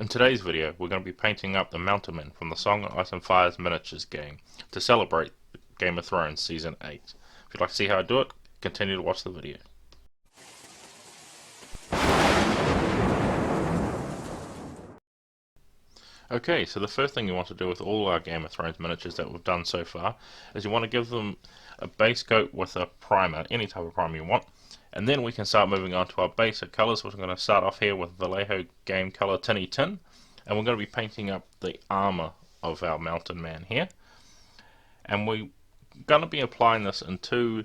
In today's video, we're going to be painting up the Monutains from the Song of Ice and Fire's miniatures game to celebrate Game of Thrones Season 8. If you'd like to see how I do it, continue to watch the video. Okay, so the first thing you want to do with all our Game of Thrones miniatures that we've done so far is you want to give them a base coat with a primer, any type of primer you want, and then we can start moving on to our basic colours, which I'm going to start off here with Vallejo game colour Tinny Tin, and we're going to be painting up the armour of our mountain man here, and we're going to be applying this in two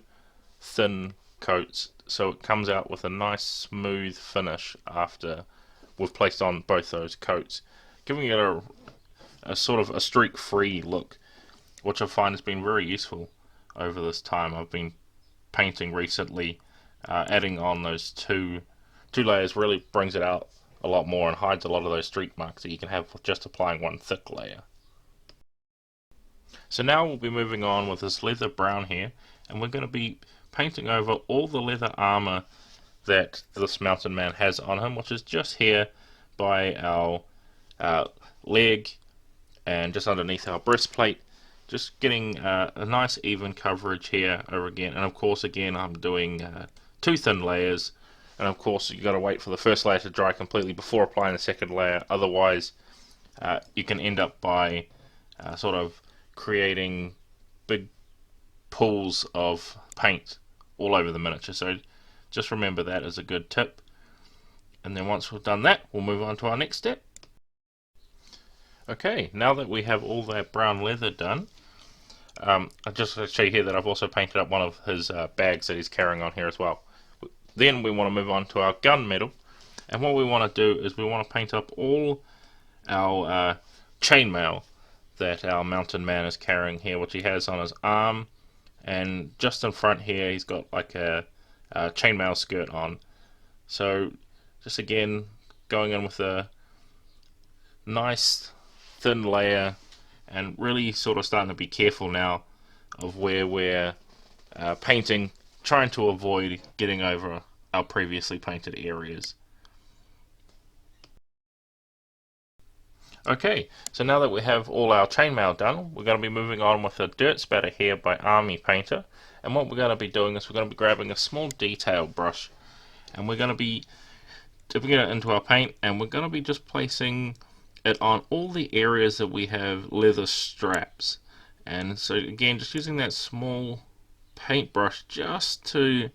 thin coats so it comes out with a nice smooth finish after we've placed on both those coats, giving it a sort of a streak-free look, which I find has been very useful over this time I've been painting recently. Adding on those two layers really brings it out a lot more and hides a lot of those streak marks that you can have with just applying one thick layer. So now we'll be moving on with this leather brown here, and we're going to be painting over all the leather armor that this mountain man has on him, which is just here by our leg and just underneath our breastplate, just getting a nice even coverage here over again. And of course again I'm doing two thin layers, and of course you got to wait for the first layer to dry completely before applying the second layer, otherwise you can end up by sort of creating big pools of paint all over the miniature. So just remember that as a good tip. And then once we've done that, we'll move on to our next step. Okay, now that we have all that brown leather done, I just want to show you here that I've also painted up one of his bags that he's carrying on here as well. Then we want to move on to our gunmetal, and what we want to do is we want to paint up all our chainmail that our mountain man is carrying here, which he has on his arm, and just in front here he's got like a chainmail skirt on. So just again going in with a nice thin layer and really sort of starting to be careful now of where we're painting, trying to avoid getting over our previously painted areas. Okay, so now that we have all our chainmail done, we're going to be moving on with a dirt spatter here by Army Painter, and what we're going to be doing is we're going to be grabbing a small detail brush and we're going to be dipping it into our paint, and we're going to be just placing it on all the areas that we have leather straps. And so again, just using that small paintbrush just to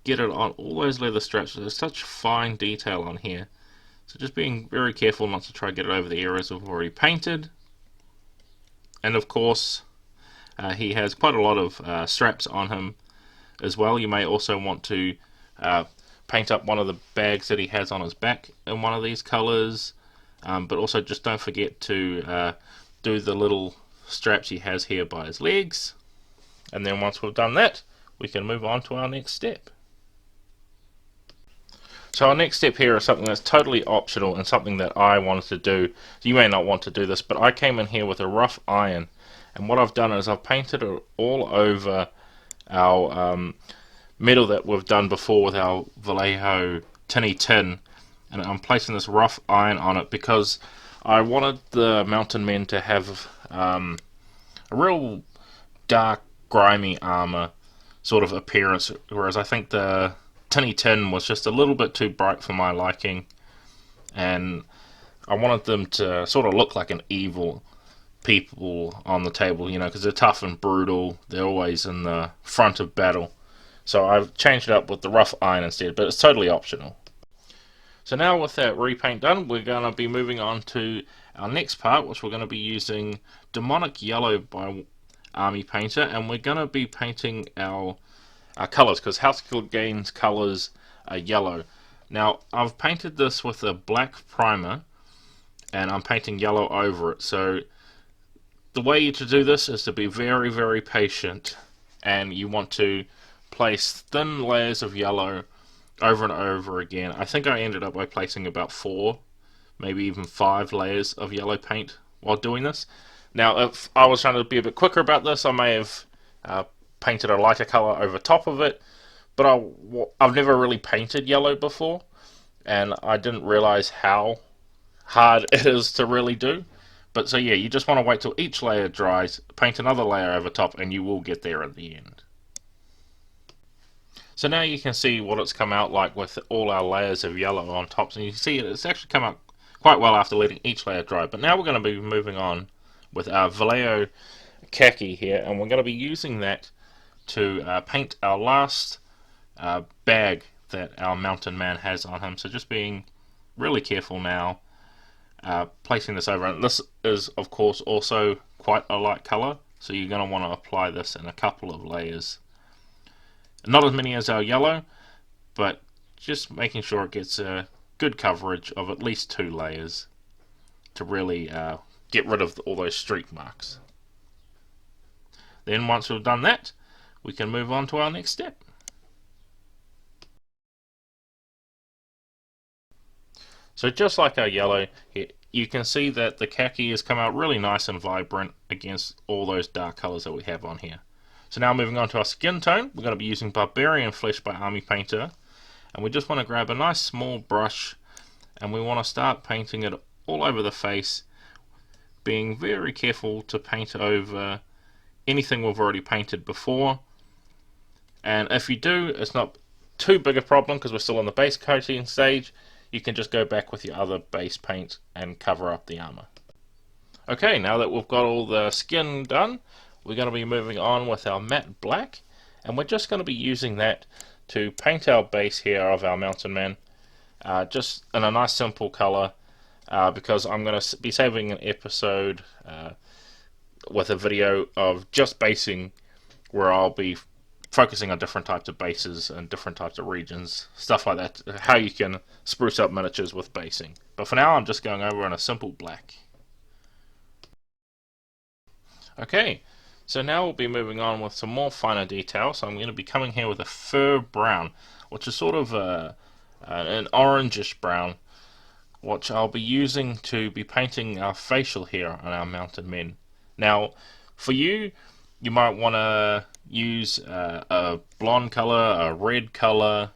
get it on all those leather straps. There's such fine detail on here, so just being very careful not to try to get it over the areas we've already painted. And of course he has quite a lot of straps on him as well. You may also want to paint up one of the bags that he has on his back in one of these colors. But also just don't forget to do the little straps he has here by his legs. And then once we've done that, we can move on to our next step. So our next step here is something that's totally optional and something that I wanted to do. You may not want to do this, but I came in here with a rough iron, and what I've done is I've painted it all over our metal that we've done before with our Vallejo tinny tin. And I'm placing this rough iron on it because I wanted the mountain men to have a real dark, grimy armor sort of appearance, whereas I think the tinny tin was just a little bit too bright for my liking, and I wanted them to sort of look like an evil people on the table, you know, because they're tough and brutal, they're always in the front of battle. So I've changed it up with the rough iron instead, but it's totally optional. So now with that repaint done, we're going to be moving on to our next part, which we're going to be using Daemonic Yellow by Army Painter, and we're going to be painting our colours, because House Gains colours are yellow. Now I've painted this with a black primer, and I'm painting yellow over it. So the way to do this is to be very, very patient, and you want to place thin layers of yellow over and over again. I think I ended up by placing about 4, maybe even 5 layers of yellow paint while doing this. Now if I was trying to be a bit quicker about this, I may have painted a lighter color over top of it, but I've never really painted yellow before, and I didn't realize how hard it is to really do. But so yeah, you just want to wait till each layer dries, paint another layer over top, and you will get there at the end. So now you can see what it's come out like with all our layers of yellow on top. So you can see it's actually come out quite well after letting each layer dry. But now we're going to be moving on with our Vallejo caqui here, and we're going to be using that to paint our last bag that our mountain man has on him. So just being really careful now, placing this over. And this is of course also quite a light color, so you're going to want to apply this in a couple of layers. Not as many as our yellow, but just making sure it gets a good coverage of at least 2 layers to really get rid of all those streak marks. Then once we've done that, we can move on to our next step. So just like our yellow, you can see that the caqui has come out really nice and vibrant against all those dark colours that we have on here. So now moving on to our skin tone, we're going to be using Barbarian Flesh by Army Painter, and we just want to grab a nice small brush and we want to start painting it all over the face, being very careful to paint over anything we've already painted before. And if you do, it's not too big a problem because we're still on the base coating stage. You can just go back with your other base paint and cover up the armor. Okay, now that we've got all the skin done, we're going to be moving on with our matte black, and we're just going to be using that to paint our base here of our mountain man, just in a nice simple color, because I'm going to be saving an episode with a video of just basing, where I'll be focusing on different types of bases and different types of regions, stuff like that, how you can spruce up miniatures with basing. But for now I'm just going over in a simple black. Okay, so now we'll be moving on with some more finer detail. So I'm going to be coming here with a fur brown, which is sort of an orangish brown, which I'll be using to be painting our facial here on our mounted men. Now, for you, you might want to use a blonde color, a red color,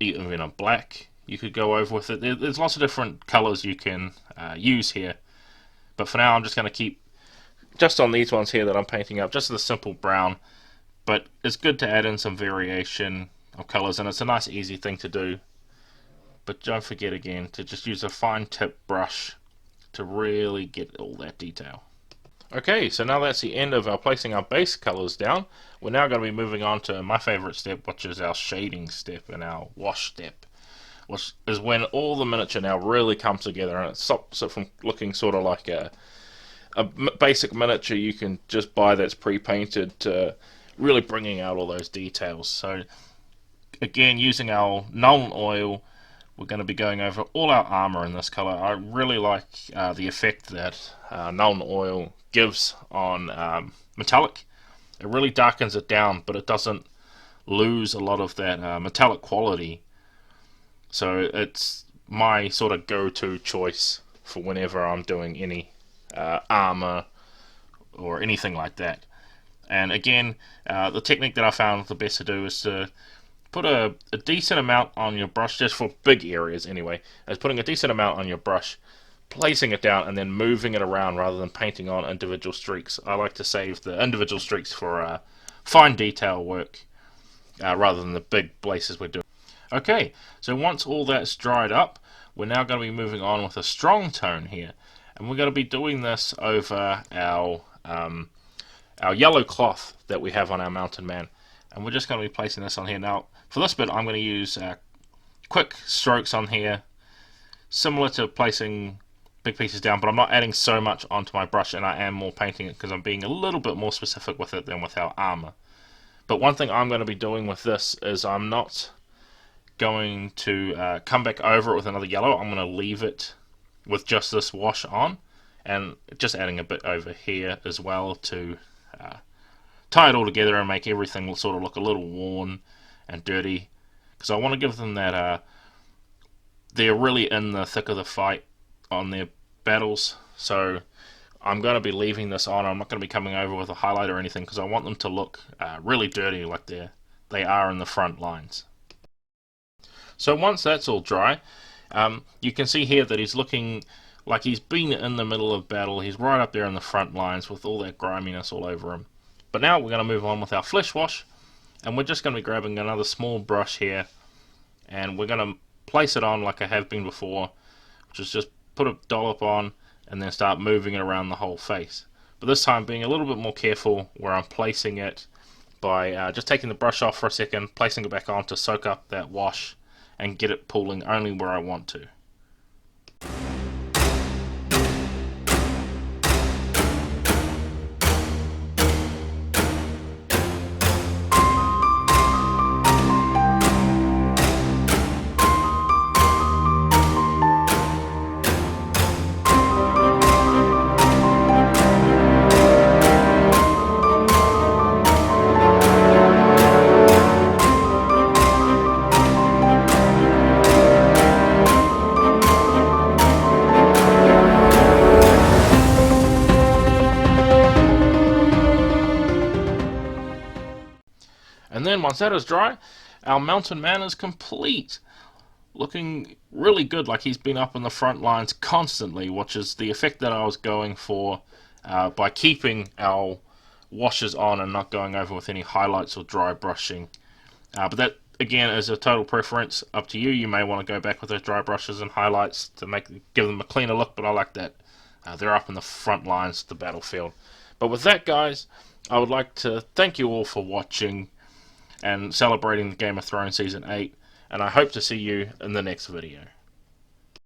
even a black. You could go over with it. There's lots of different colors you can use here. But for now, I'm just going to keep just on these ones here that I'm painting up, just the simple brown. But it's good to add in some variation of colors, and it's a nice easy thing to do. But don't forget again to just use a fine tip brush to really get all that detail. Okay, so now that's the end of our placing our base colors down. We're now going to be moving on to my favorite step, which is our shading step and our wash step, which is when all the miniature now really comes together and it stops it from looking sort of like a basic miniature you can just buy that's pre-painted, to really bringing out all those details. So again, using our nuln oil, we're going to be going over all our armor in this color. I really like the effect that nuln oil gives on metallic. It really darkens it down, but it doesn't lose a lot of that metallic quality. So it's my sort of go-to choice for whenever I'm doing any armor or anything like that. And again, the technique that I found the best to do is to put a decent amount on your brush, just for big areas anyway, is putting a decent amount on your brush, placing it down and then moving it around rather than painting on individual streaks. I like to save the individual streaks for fine detail work rather than the big places we're doing. Okay, so once all that's dried up, we're now going to be moving on with a strong tone here, and we're going to be doing this over our yellow cloth that we have on our mountain man, and we're just going to be placing this on here. Now for this bit I'm going to use quick strokes on here, similar to placing big pieces down, but I'm not adding so much onto my brush, and I am more painting it because I'm being a little bit more specific with it than with our armor. But one thing I'm going to be doing with this is I'm not going to come back over it with another yellow. I'm going to leave it with just this wash on, and just adding a bit over here as well to tie it all together and make everything sort of look a little worn and dirty, because I want to give them that they're really in the thick of the fight on their battles. So I'm going to be leaving this on. I'm not going to be coming over with a highlight or anything, because I want them to look really dirty like they are in the front lines. So once that's all dry, you can see here that he's looking like he's been in the middle of battle. He's right up there in the front lines with all that griminess all over him. But now we're going to move on with our flesh wash, and we're just going to be grabbing another small brush here, and we're going to place it on like I have been before, which is just put a dollop on and then start moving it around the whole face. But this time being a little bit more careful where I'm placing it by just taking the brush off for a second, placing it back on to soak up that wash and get it pooling only where I want to. And then once that is dry, our mountain man is complete. Looking really good, like he's been up in the front lines constantly, which is the effect that I was going for by keeping our washes on and not going over with any highlights or dry brushing. But that, again, is a total preference, up to you. You may want to go back with those dry brushes and highlights to give them a cleaner look, but I like that. They're up in the front lines of the battlefield. But with that, guys, I would like to thank you all for watching and celebrating the Game of Thrones Season 8, and I hope to see you in the next video.